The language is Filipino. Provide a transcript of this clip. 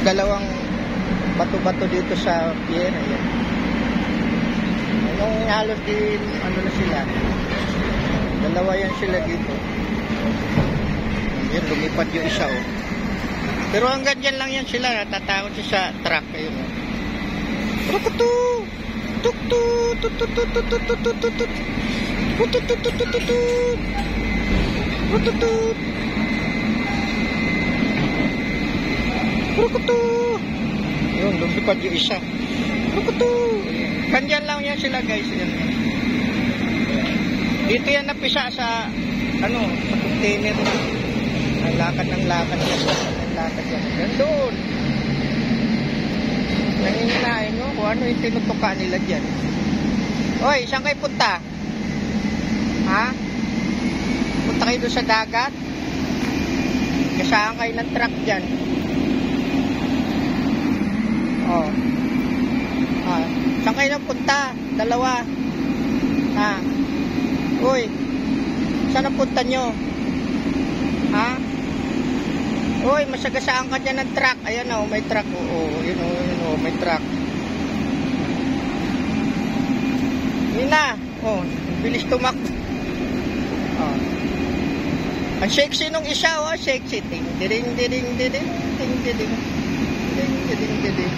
dalawang bato-bato dito sa pier. Ayan. Anong halos din, ano na sila. Dalawa yan sila dito. Yan, lumipad yung isa, oh. Pero hanggang dyan lang yan sila. Natatakot siya sa truck. Ayun, oh. Rukutu! Tuktu! Tututututututututut! Tututututututut! Tututut! Rukutu! Yun, lumipad yung isa. Rukutu! Ganyan lang yan sila, guys. Yan. Dito yan napisa sa ano, sa container na. Ang lakad ng lakad yan. Ang lakad yan. Yan doon. Nanginginain mo kung ano yung tinutukan nila dyan. Oy, saan kayo punta? Ha? Punta kayo doon sa dagat? Kasaan kayo ng truck dyan? Oh. Ah, saan kayo napunta? Dalawa. Ha? Uy, saan napunta nyo? Ha? Uy, masagasaan ka dyan ng truck. Ayan o, may truck. Oo, yun o, may truck. Yun na. Oh, bilis tumakbo. Oh. Ang sexy nung isa, oh, sexy. Ting, diring, diring, diring, ting, diring. Ting, diring, diring.